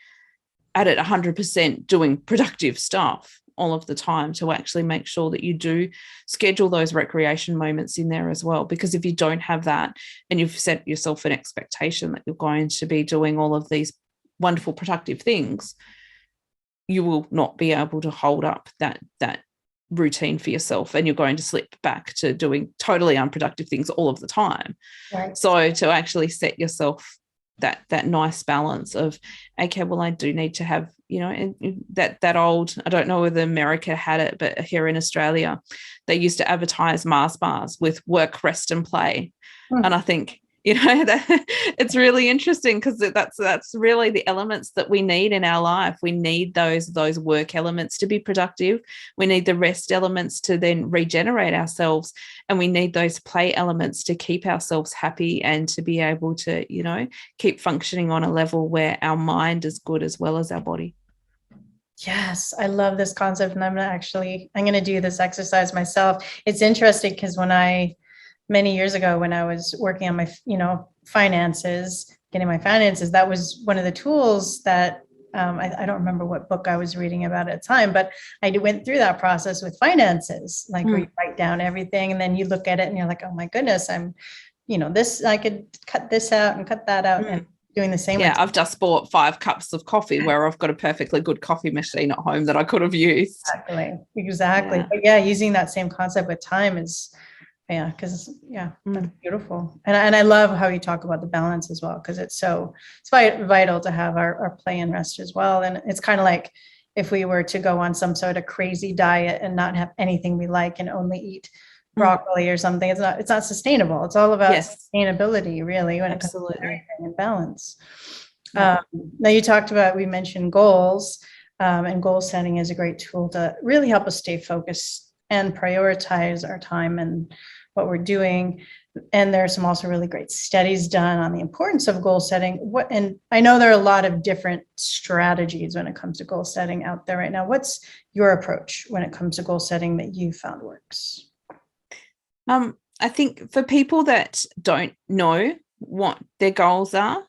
at it 100% doing productive stuff all of the time, to actually make sure that you do schedule those recreation moments in there as well. Because if you don't have that and you've set yourself an expectation that you're going to be doing all of these wonderful productive things, you will not be able to hold up that routine for yourself, and you're going to slip back to doing totally unproductive things all of the time. Right. So to actually set yourself that nice balance of, okay, well, I do need to have, that old, I don't know whether America had it, but here in Australia, they used to advertise Mars bars with work, rest and play. And I think, it's really interesting, because that's really the elements that we need in our life. We need those work elements to be productive. We need the rest elements to then regenerate ourselves. And we need those play elements to keep ourselves happy and to be able to, keep functioning on a level where our mind is good as well as our body. Yes, I love this concept. And I'm going to do this exercise myself. It's interesting because many years ago, when I was working on my, finances, getting my finances, that was one of the tools that I don't remember what book I was reading about at the time, but I went through that process with finances, like where you write down everything and then you look at it and you're like, oh my goodness, I'm, I could cut this out and cut that out and doing the same. Yeah, I've just bought 5 cups of coffee where I've got a perfectly good coffee machine at home that I could have used. Exactly. Yeah. But yeah, using that same concept with time is, because that's beautiful. And I love how you talk about the balance as well, because it's vital to have our play and rest as well. And it's kind of like if we were to go on some sort of crazy diet and not have anything we like and only eat broccoli or something, it's not sustainable. It's all about sustainability, really, when it comes to everything and balance. Now you talked about, we mentioned goals. And goal setting is a great tool to really help us stay focused and prioritize our time and what we're doing. And there are some also really great studies done on the importance of goal setting. And I know there are a lot of different strategies when it comes to goal setting out there right now. What's your approach when it comes to goal setting that you found works? I think for people that don't know what their goals are,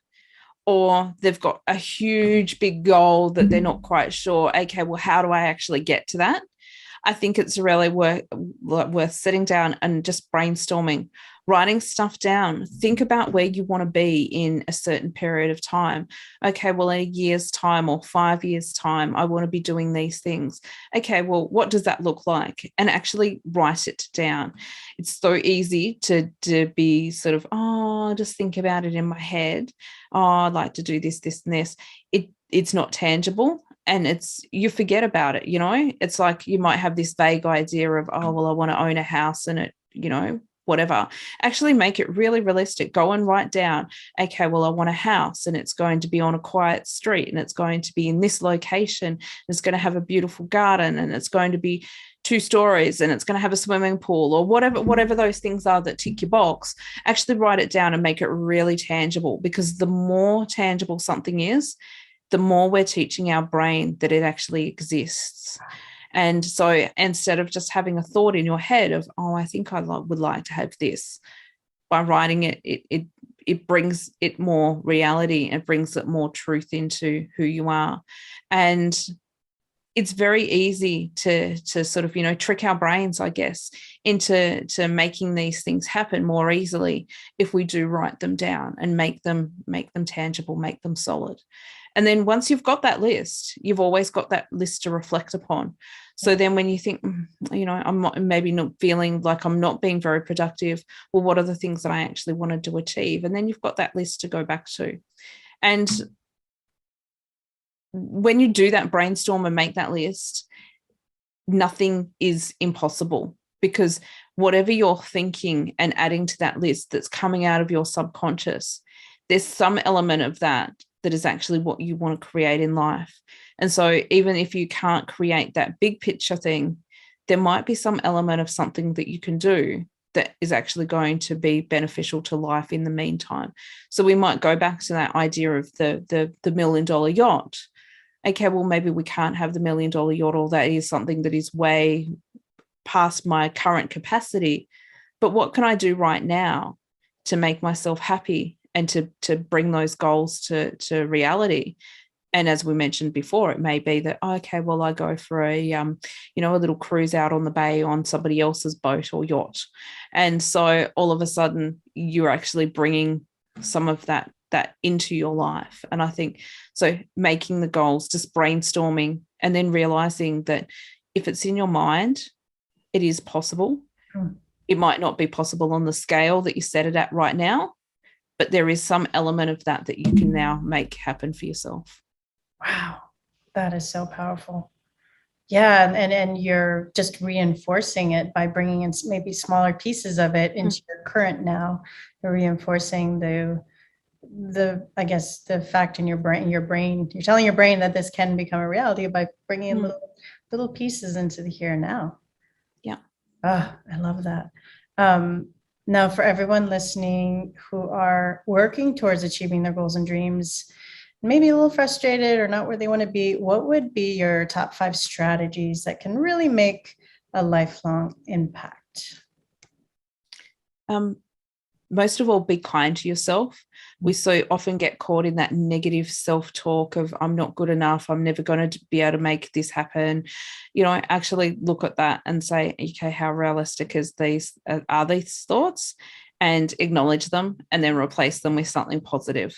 or they've got a huge big goal that they're not quite sure, okay, well, how do I actually get to that? I think it's really worth sitting down and just brainstorming, writing stuff down. Think about where you want to be in a certain period of time. Okay, well, in a year's time or 5 years' time, I want to be doing these things. Okay, well, what does that look like? And actually write it down. It's so easy to be sort of, just think about it in my head. I'd like to do this, this, and this. It's not tangible. And you forget about it, it's like you might have this vague idea of, I want to own a house and whatever. Actually make it really realistic. Go and write down, okay, well, I want a house and it's going to be on a quiet street and it's going to be in this location. It's going to have a beautiful garden and it's going to be 2 stories and it's going to have a swimming pool or whatever those things are that tick your box. Actually write it down and make it really tangible, because the more tangible something is, the more we're teaching our brain that it actually exists. And so instead of just having a thought in your head of, I think I would like to have this, by writing it, it brings it more reality and brings it more truth into who you are. And it's very easy to sort of, trick our brains, I guess, into making these things happen more easily if we do write them down and make them tangible, make them solid. And then once you've got that list, you've always got that list to reflect upon. So then when you think, I'm maybe not feeling like I'm not being very productive, well, what are the things that I actually wanted to achieve? And then you've got that list to go back to. And when you do that brainstorm and make that list, nothing is impossible, because whatever you're thinking and adding to that list that's coming out of your subconscious, there's some element of that is actually what you want to create in life. And so even if you can't create that big picture thing, there might be some element of something that you can do that is actually going to be beneficial to life in the meantime. So we might go back to that idea of the $1 million yacht. Okay, well, maybe we can't have the $1 million yacht, or that is something that is way past my current capacity. But what can I do right now to make myself happy and to bring those goals to reality? And as we mentioned before, it may be that, okay, well, I go for a little cruise out on the bay on somebody else's boat or yacht. And so all of a sudden you're actually bringing some of that into your life. And I think, so making the goals, just brainstorming, and then realizing that if it's in your mind, it is possible. It might not be possible on the scale that you set it at right now, but there is some element of that you can now make happen for yourself. Wow, that is so powerful. Yeah, and you're just reinforcing it by bringing in maybe smaller pieces of it into your current now. You're reinforcing I guess the fact in your brain, you're telling your brain that this can become a reality by bringing in little pieces into the here and now. Yeah. I love that. Now, for everyone listening who are working towards achieving their goals and dreams, maybe a little frustrated or not where they want to be, what would be your top 5 strategies that can really make a lifelong impact? Most of all, be kind to yourself. We so often get caught in that negative self-talk of, I'm not good enough, I'm never going to be able to make this happen. Actually look at that and say, okay, how realistic are these thoughts, and acknowledge them, and then replace them with something positive.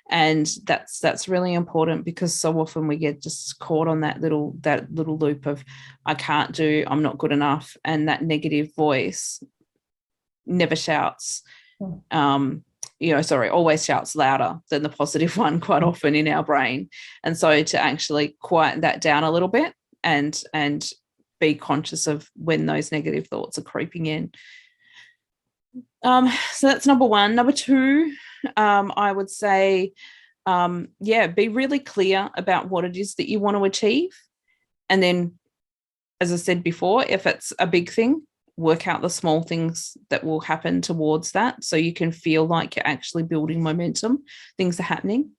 And that's really important, because so often we get just caught on that little loop of, I can't do, I'm not good enough, and that negative voice never shouts. Always shouts louder than the positive one quite often in our brain. And so to actually quieten that down a little bit and be conscious of when those negative thoughts are creeping in. So that's number 1. Number 2, I would say be really clear about what it is that you want to achieve. And then, as I said before, if it's a big thing, work out the small things that will happen towards that, so you can feel like you're actually building momentum. Things are happening.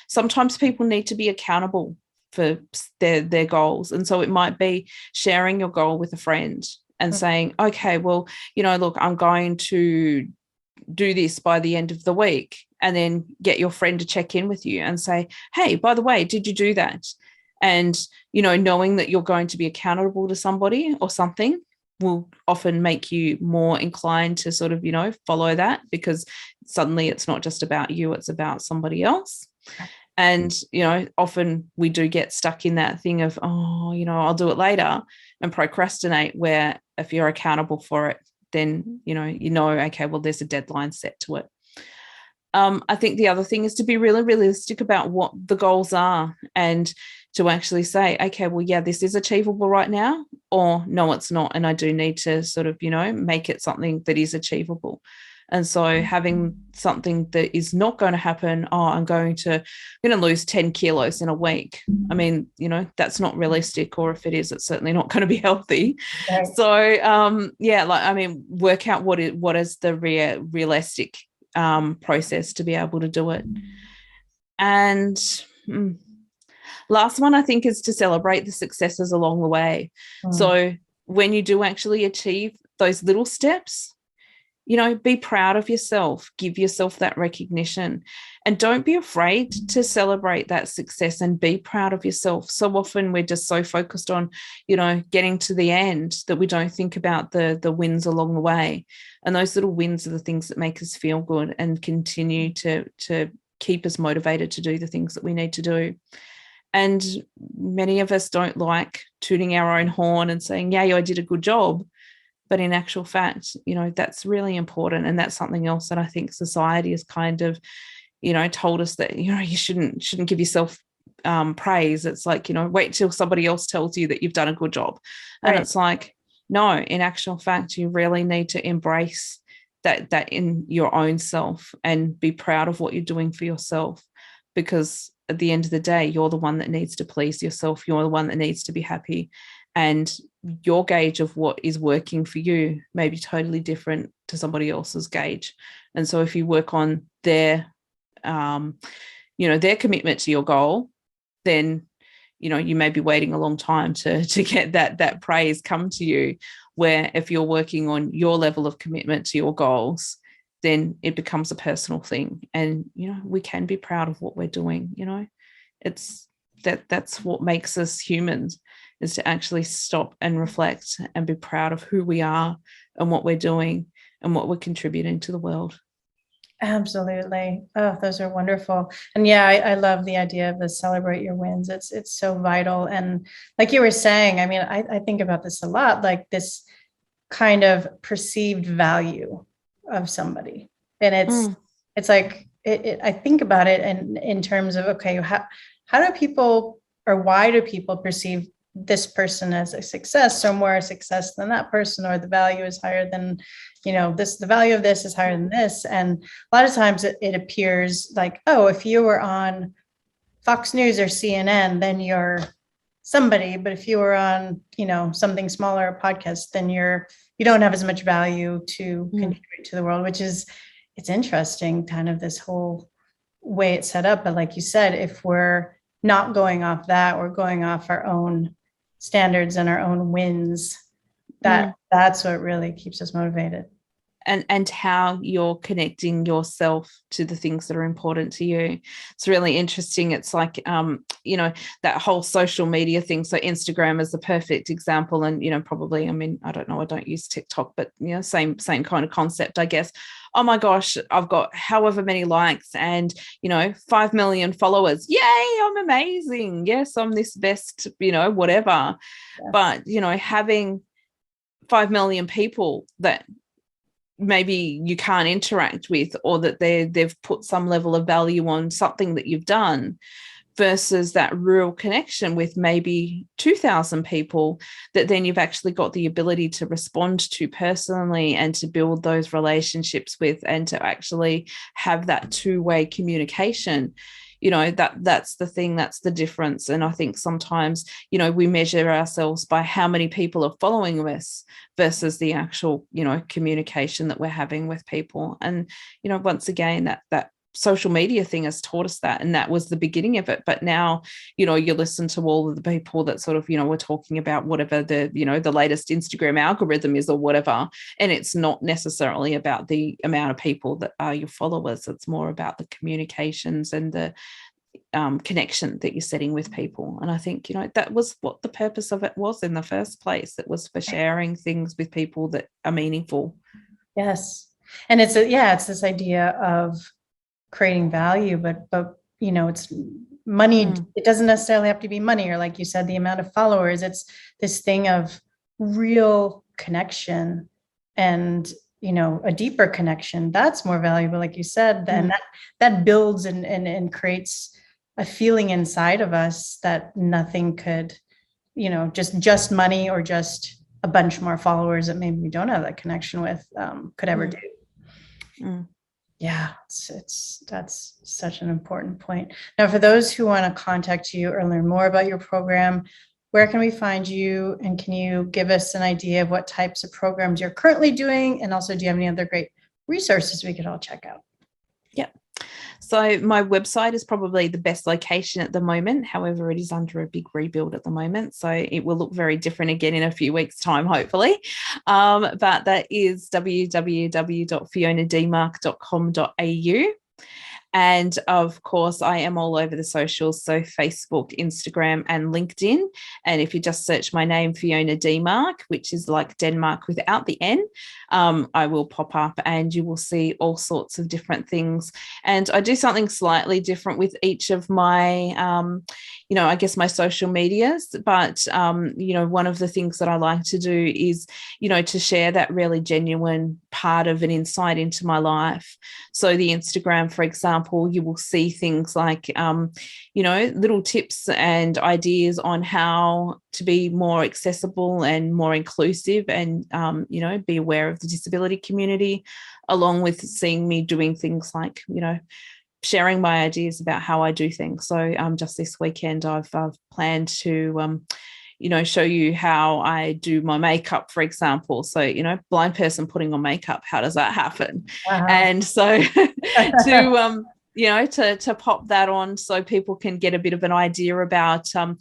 Sometimes people need to be accountable for their goals. And so it might be sharing your goal with a friend and saying, okay, well, look, I'm going to do this by the end of the week, and then get your friend to check in with you and say, hey, by the way, did you do that? And, knowing that you're going to be accountable to somebody or something will often make you more inclined to sort of, follow that, because suddenly it's not just about you, it's about somebody else. And, often we do get stuck in that thing of, I'll do it later, and procrastinate, where if you're accountable for it, then, okay, well, there's a deadline set to it. I think the other thing is to be really realistic about what the goals are, and to actually say, okay, well, yeah, this is achievable right now, or no, it's not. And I do need to sort of, make it something that is achievable. And so having something that is not going to happen, I'm going to lose 10 kilos in a week. I mean, that's not realistic, or if it is, it's certainly not going to be healthy. Right. So, work out what is the realistic process to be able to do it. And last one, I think, is to celebrate the successes along the way. So when you do actually achieve those little steps, be proud of yourself, give yourself that recognition, and don't be afraid to celebrate that success and be proud of yourself. So often we're just so focused on, getting to the end, that we don't think about the wins along the way. And those little wins are the things that make us feel good and continue to keep us motivated to do the things that we need to do. And many of us don't like tooting our own horn and saying, yeah, I did a good job. But in actual fact, that's really important. And that's something else that I think society has kind of, told us that, you shouldn't give yourself praise. It's like, wait till somebody else tells you that you've done a good job. And It's like, no, in actual fact, you really need to embrace that in your own self and be proud of what you're doing for yourself, because at the end of the day, you're the one that needs to please yourself. You're the one that needs to be happy. And your gauge of what is working for you may be totally different to somebody else's gauge. And so if you work on their commitment to your goal, then, you may be waiting a long time to get that praise come to you. Where if you're working on your level of commitment to your goals, then it becomes a personal thing. And, we can be proud of what we're doing. That's what makes us humans, is to actually stop and reflect and be proud of who we are and what we're doing and what we're contributing to the world. Absolutely. Oh, those are wonderful. And yeah, I love the idea of the celebrate your wins. It's so vital. And like you were saying, I mean, I think about this a lot, like this kind of perceived value of somebody. And it's like, I think about it in terms of, okay, how do people, or why do people perceive this person as a success, or more a success than that person, or the value is higher than, the value of this is higher than this. And a lot of times it appears like, oh, if you were on Fox News or CNN, then you're somebody. But if you were on, something smaller, a podcast, then you don't have as much value to contribute to the world, which is, it's interesting, kind of this whole way it's set up. But like you said, if we're not going off that, we're going off our own standards and our own wins, that's what really keeps us motivated. And how you're connecting yourself to the things that are important to you. It's really interesting. It's like, that whole social media thing. So Instagram is the perfect example. And, probably, I mean, I don't know, I don't use TikTok, but, same kind of concept, I guess. Oh my gosh, I've got however many likes and, 5 million followers. Yay, I'm amazing. Yes, I'm this best, whatever. Yeah. But, having 5 million people that maybe you can't interact with, or that they've put some level of value on something that you've done, versus that real connection with maybe 2,000 people that then you've actually got the ability to respond to personally and to build those relationships with, and to actually have that two-way communication. That's the thing, that's the difference. And I think sometimes, we measure ourselves by how many people are following us versus the actual, communication that we're having with people. And, once again, that social media thing has taught us that, and that was the beginning of it. But now, you listen to all of the people that sort of, we're talking about whatever the latest Instagram algorithm is or whatever, and it's not necessarily about the amount of people that are your followers. It's more about the communications and the connection that you're setting with people. And I think, that was what the purpose of it was in the first place. It was for sharing things with people that are meaningful. Yes. And it's this idea of creating value, but it's money. It doesn't necessarily have to be money, or like you said, the amount of followers. It's this thing of real connection and a deeper connection that's more valuable, like you said. Then that builds and creates a feeling inside of us that nothing could, just money or just a bunch more followers that maybe we don't have that connection with could ever do. Yeah, that's such an important point. Now, for those who want to contact you or learn more about your program, where can we find you? And can you give us an idea of what types of programs you're currently doing? And also, do you have any other great resources we could all check out? Yep. So my website is probably the best location at the moment. However, it is under a big rebuild at the moment, so it will look very different again in a few weeks' time, hopefully. But that is www.fionademark.com.au. And of course, I am all over the socials, so Facebook, Instagram, and LinkedIn. And if you just search my name, Fiona Demark, which is like Denmark without the N, I will pop up and you will see all sorts of different things. And I do something slightly different with each of my, I guess my social medias. But, one of the things that I like to do is, to share that really genuine part of an insight into my life. So the Instagram, for example, you will see things like, little tips and ideas on how to be more accessible and more inclusive and, be aware of the disability community, along with seeing me doing things like, sharing my ideas about how I do things. So just this weekend, I've planned to, show you how I do my makeup, for example. So, blind person putting on makeup, how does that happen? Wow. And so to pop that on so people can get a bit of an idea about, how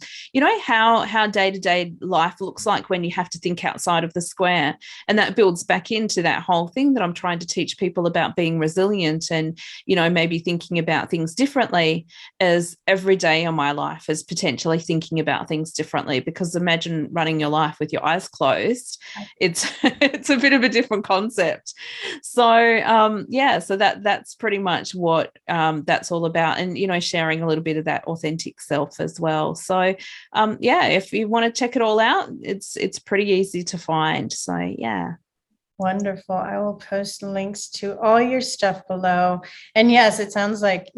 day-to-day life looks like when you have to think outside of the square. And that builds back into that whole thing that I'm trying to teach people about being resilient and, maybe thinking about things differently, as every day of my life is potentially thinking about things differently. Because imagine running your life with your eyes closed. It's a bit of a different concept. So, so that's pretty much what that's all about. And, sharing a little bit of that authentic self as well. So, if you want to check it all out, it's pretty easy to find. So, yeah. Wonderful. I will post links to all your stuff below. And yes, it sounds like,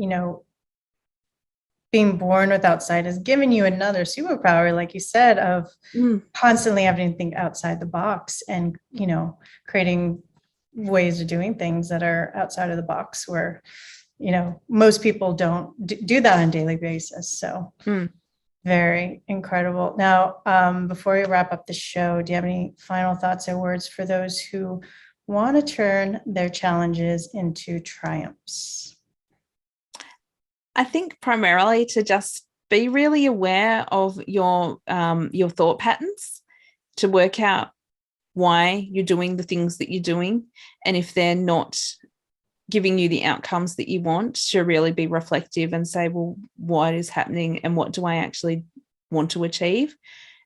being born without sight has given you another superpower, like you said, of constantly having to think outside the box and, creating ways of doing things that are outside of the box where, most people don't do that on a daily basis. So very incredible. Now, before we wrap up the show, do you have any final thoughts or words for those who want to turn their challenges into triumphs? I think primarily to just be really aware of your thought patterns, to work out why you're doing the things that you're doing. And if they're not giving you the outcomes that you want, to really be reflective and say, well, what is happening and what do I actually want to achieve?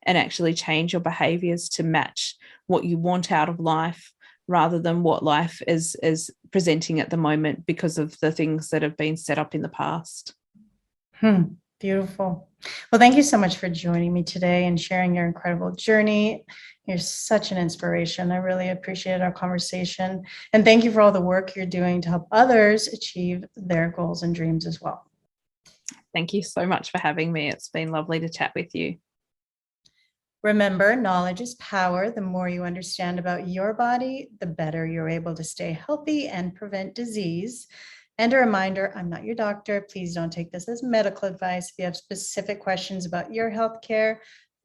And actually change your behaviors to match what you want out of life, rather than what life is presenting at the moment because of the things that have been set up in the past. Beautiful. Well, thank you so much for joining me today and sharing your incredible journey. You're such an inspiration. I really appreciate our conversation. And thank you for all the work you're doing to help others achieve their goals and dreams as well. Thank you so much for having me. It's been lovely to chat with you. Remember, knowledge is power. The more you understand about your body, the better you're able to stay healthy and prevent disease. And a reminder, I'm not your doctor. Please don't take this as medical advice. If you have specific questions about your healthcare,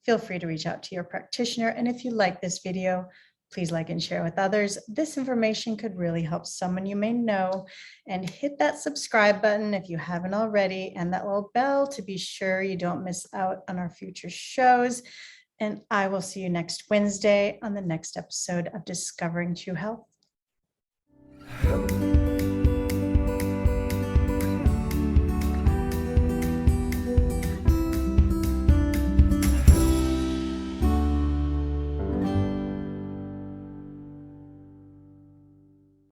feel free to reach out to your practitioner. And if you like this video, please like and share with others. This information could really help someone you may know. And hit that subscribe button if you haven't already, and that little bell to be sure you don't miss out on our future shows. And I will see you next Wednesday on the next episode of Discovering True Health.